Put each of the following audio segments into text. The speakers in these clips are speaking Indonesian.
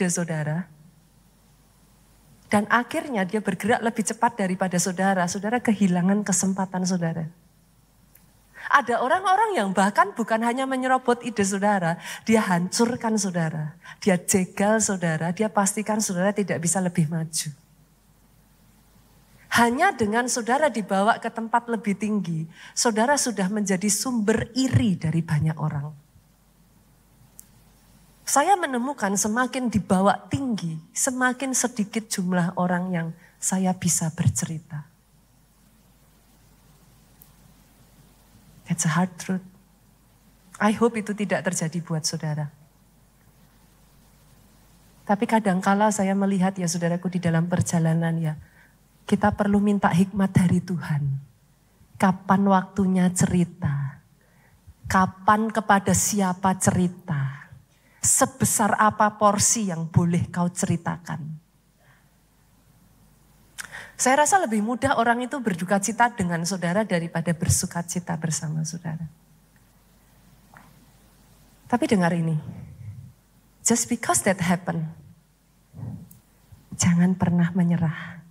ide saudara. Dan akhirnya dia bergerak lebih cepat daripada saudara. Saudara kehilangan kesempatan saudara. Ada orang-orang yang bahkan bukan hanya menyerobot ide saudara. Dia hancurkan saudara. Dia jegal saudara. Dia pastikan saudara tidak bisa lebih maju. Hanya dengan saudara dibawa ke tempat lebih tinggi. Saudara sudah menjadi sumber iri dari banyak orang. Saya menemukan semakin dibawa tinggi, semakin sedikit jumlah orang yang saya bisa bercerita. That's a hard truth. I hope itu tidak terjadi buat saudara. Tapi kadangkala saya melihat ya saudaraku di dalam perjalanan ya, kita perlu minta hikmat dari Tuhan. Kapan waktunya cerita? Kapan kepada siapa cerita? Sebesar apa porsi yang boleh kau ceritakan? Saya rasa lebih mudah orang itu berduka cita dengan saudara daripada bersuka cita bersama saudara. Tapi dengar ini, just because that happen, jangan pernah menyerah.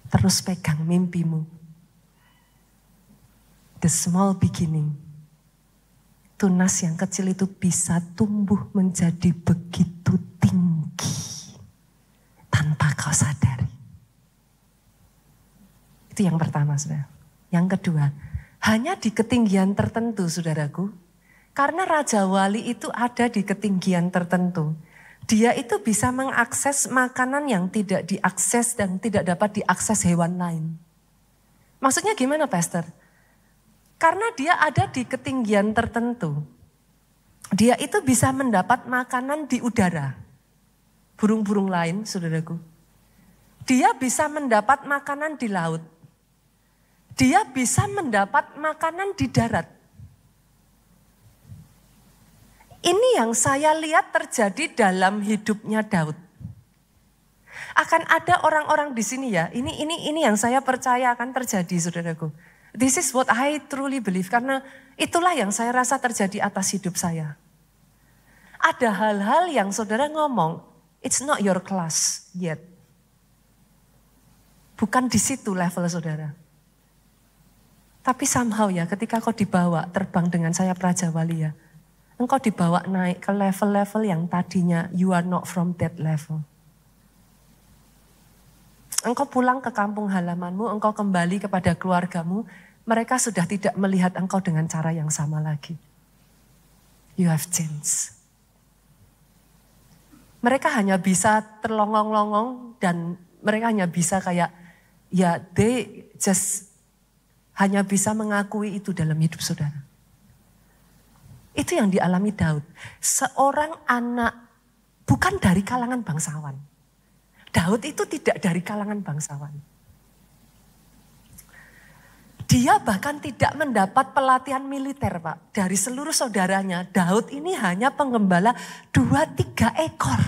Terus pegang mimpimu. The small beginning. Tunas yang kecil itu bisa tumbuh menjadi begitu tinggi tanpa kau sadari. Itu yang pertama, saudara. Yang kedua, hanya di ketinggian tertentu, saudaraku. Karena Raja Wali itu ada di ketinggian tertentu. Dia itu bisa mengakses makanan yang tidak diakses dan tidak dapat diakses hewan lain. Maksudnya gimana, Pastor? Karena dia ada di ketinggian tertentu. Dia itu bisa mendapat makanan di udara. Burung-burung lain, saudaraku. Dia bisa mendapat makanan di laut. Dia bisa mendapat makanan di darat. Ini yang saya lihat terjadi dalam hidupnya Daud. Akan ada orang-orang di sini ya, ini yang saya percaya akan terjadi, saudaraku. This is what I truly believe, karena itulah yang saya rasa terjadi atas hidup saya. Ada hal-hal yang saudara ngomong, it's not your class yet. Bukan di situ level saudara. Tapi somehow ya, ketika kau dibawa terbang dengan sayap Raja Wali ya, engkau dibawa naik ke level-level yang tadinya you are not from that level. Engkau pulang ke kampung halamanmu, engkau kembali kepada keluargamu, mereka sudah tidak melihat engkau dengan cara yang sama lagi. You have changed. Mereka hanya bisa terlongong-longong dan mereka hanya bisa kayak, ya they just hanya bisa mengakui itu dalam hidup saudara. Itu yang dialami Daud. Seorang anak bukan dari kalangan bangsawan. Daud itu tidak dari kalangan bangsawan. Dia bahkan tidak mendapat pelatihan militer, Pak. Dari seluruh saudaranya, Daud ini hanya penggembala 2-3 ekor.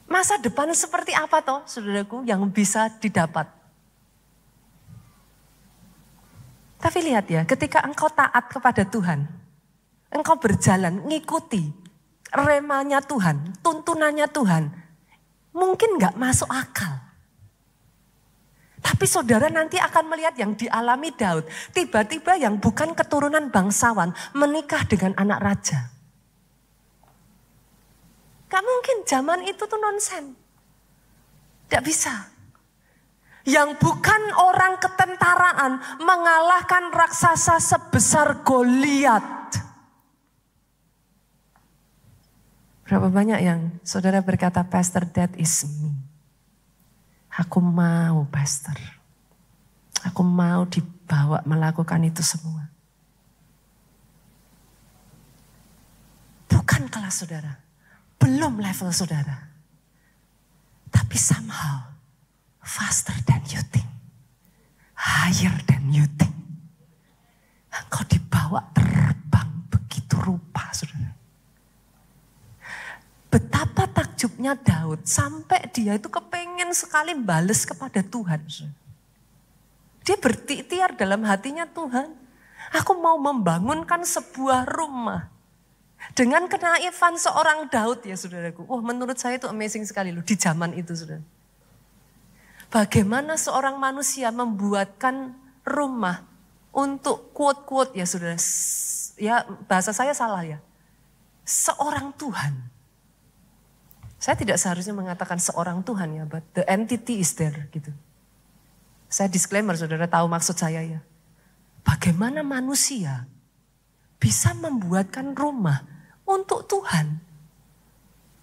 Masa depan seperti apa toh, saudaraku, yang bisa didapat? Tapi lihat ya, ketika engkau taat kepada Tuhan, engkau berjalan, ngikuti remanya Tuhan, tuntunannya Tuhan, mungkin gak masuk akal. Tapi saudara nanti akan melihat yang dialami Daud. Tiba-tiba yang bukan keturunan bangsawan menikah dengan anak raja. Gak mungkin, zaman itu tuh nonsen. Gak bisa. Yang bukan orang ketentaraan mengalahkan raksasa sebesar Goliat. Berapa banyak yang saudara berkata, Pastor, that is me. Aku mau, Pastor. Aku mau dibawa melakukan itu semua. Bukan kelas saudara. Belum level saudara. Tapi somehow faster than you think. Higher than you think. Engkau dibawa terbang begitu rupa, saudara. Betapa takjubnya Daud sampai dia itu kepengen sekali bales kepada Tuhan. Dia berikhtiar dalam hatinya, Tuhan, aku mau membangunkan sebuah rumah. Dengan kenaifan seorang Daud ya saudaraku. Wah menurut saya itu amazing sekali loh di zaman itu saudara. Bagaimana seorang manusia membuatkan rumah untuk quote-quote ya saudara. Ya bahasa saya salah ya. Seorang Tuhan. Saya tidak seharusnya mengatakan seorang Tuhan ya. But the entity is there gitu. Saya disclaimer saudara tahu maksud saya ya. Bagaimana manusia bisa membuatkan rumah untuk Tuhan.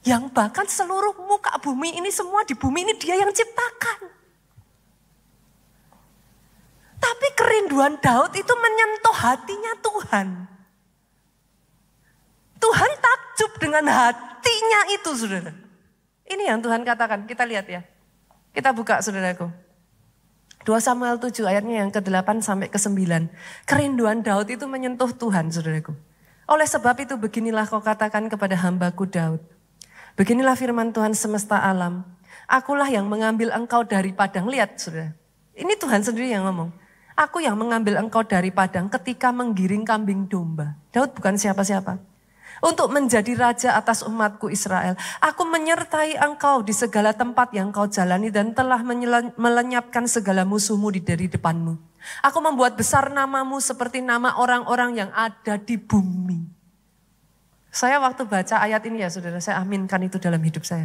Yang bahkan seluruh muka bumi ini semua di bumi ini dia yang ciptakan. Tapi kerinduan Daud itu menyentuh hatinya Tuhan. Tuhan takjub dengan hatinya itu saudara. Ini yang Tuhan katakan, kita lihat ya. Kita buka saudaraku. 2 Samuel 7 ayatnya yang ke-8 sampai ke-9. Kerinduan Daud itu menyentuh Tuhan saudaraku. Oleh sebab itu beginilah kau katakan kepada hambaku Daud. Beginilah firman Tuhan semesta alam. Akulah yang mengambil engkau dari padang. Lihat saudara. Ini Tuhan sendiri yang ngomong. Aku yang mengambil engkau dari padang ketika menggiring kambing domba. Daud bukan siapa-siapa. Untuk menjadi raja atas umatku Israel. Aku menyertai engkau di segala tempat yang kau jalani dan telah melenyapkan segala musuhmu dari depanmu. Aku membuat besar namamu seperti nama orang-orang yang ada di bumi. Saya waktu baca ayat ini ya saudara, saya aminkan itu dalam hidup saya.